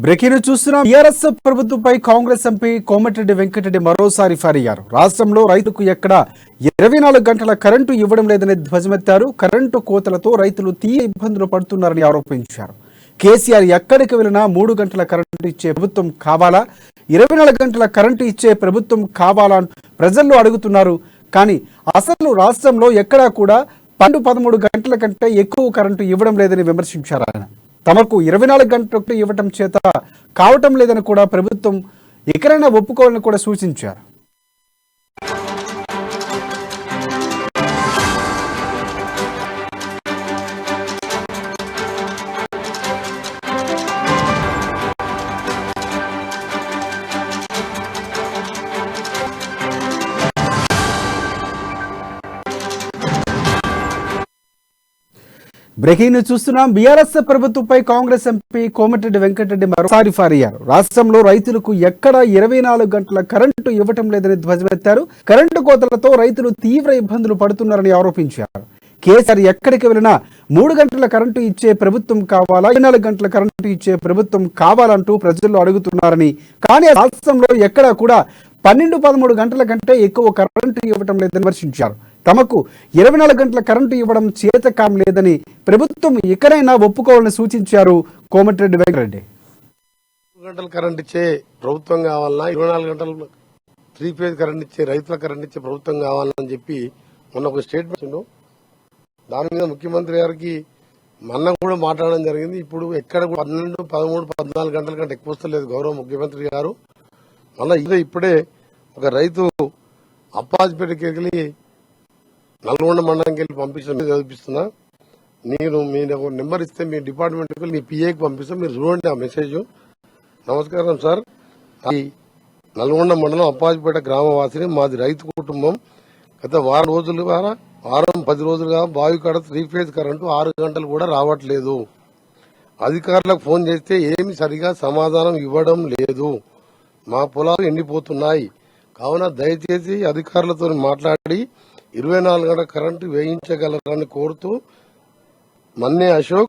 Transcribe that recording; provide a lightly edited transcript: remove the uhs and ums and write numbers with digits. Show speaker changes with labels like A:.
A: Breaking చూస్తున్నాం. TRS ప్రభుత్వంపై Congress MP Komatireddy Venkatareddy మరోసారి ఫైర్ అయ్యారు. రాష్ట్రంలో రైతుకు ఎక్కడ 24 గంటల కరెంటు ఇవ్వడం లేదని ధ్వజమెత్తారు. కరెంటు కోతలతో రైతులు తీవ్ర ఇబ్బందులు పడుతున్నారని ఆరోపించారు. కేసీఆర్ ఎక్కడికి వెళ్ళినా 3 గంటల కరెంటు ఇచ్చే ప్రభుత్వం కావాలా, 24 గంటల కరెంటు ఇచ్చే ప్రభుత్వం కావాలా ప్రజల్లో అడుగుతున్నారు. కానీ అసలు రాష్ట్రంలో ఎక్కడా కూడా 12-13 గంటల కంటే ఎక్కువ కరెంటు ఇవ్వడం లేదని విమర్శించారు ఆయన. తమకు 24 గంటలు ఇవ్వటం చేత కావటం లేదని కూడా ప్రభుత్వం ఎక్కడైనా ఒప్పుకోవాలని కూడా సూచించారు. బ్రేకింగ్ న్యూస్ చూస్తున్నాం. బీఆర్ఎస్ ప్రభుత్వంపై కాంగ్రెస్ ఎంపీ కోమటిరెడ్డి వెంకటరెడ్డి మరోసారి ఫైర్ అయ్యారు. రాష్ట్రంలో రైతులకు ఎక్కడ 24 గంటల కరెంటు ఇవ్వటం లేదని ధ్వజమెత్తారు. కరెంటు కోతలతో రైతులు తీవ్ర ఇబ్బందులు పడుతున్నారని ఆరోపించారు. కేసీఆర్ ఎక్కడికి వెళ్ళినా 3 గంటల కరెంటు ఇచ్చే ప్రభుత్వం కావాలా, 24 గంటల కరెంటు ఇచ్చే ప్రభుత్వం కావాలంటూ ప్రజల్లో అడుగుతున్నారని, కానీ రాష్ట్రంలో ఎక్కడా కూడా 12-13 గంటల కంటే ఎక్కువ కరెంటు ఇవ్వటం లేదని విమర్శించారు. తమకు 24 గంటల కరెంటు ఇవ్వడం చేతకాం లేదని ప్రభుత్వం ఎక్కడైనా ఒప్పుకోవాలని సూచించారు కోమటిరెడ్డి వెంకటరెడ్డి.
B: 3 గంటల కరెంట్ ఇచ్చే ప్రభుత్వం కావాలన్నా, 24 గంటలు 3 ఫేజ్ కరెంట్ ఇచ్చే రైతుల కరెంట్ ఇచ్చే ప్రభుత్వం కావాలని చెప్పి మొన్న ఒక స్టేట్మెంట్, దాని మీద ముఖ్యమంత్రి గారికి మొన్న కూడా మాట్లాడడం జరిగింది. ఇప్పుడు ఎక్కడ 12, 13, 14 గంటల కంటే ఎక్కువ వస్తలేదు గౌరవ ముఖ్యమంత్రి గారు. మళ్ళీ ఇప్పుడే ఒక రైతు అప్పాజిపేటకి వెళ్ళి నల్గొండ మండలంకి వెళ్ళి చదివిస్తున్నా. నేను మీ నెంబర్ ఇస్తే మీ డిపార్ట్మెంట్కి మీ పిఏకి పంపిస్తాం, మీరు చూడండి ఆ మెసేజ్. నమస్కారం సార్, నల్గొండ మండలం అప్పాజిపేట గ్రామవాసిని, మాది రైతు కుటుంబం. గత వారం 10 రోజులుగా బావి కాడ 3 ఫేజ్ కరెంటు 6 గంటలు కూడా రావట్లేదు. అధికారులకు ఫోన్ చేస్తే ఏమి సరిగా సమాధానం ఇవ్వడం లేదు. మా పొలాలు ఎండిపోతున్నాయి. కావున దయచేసి అధికారులతో మాట్లాడి 24 గంటల కరెంటు వేయించగలరని కోరుతూ మన్నే అశోక్,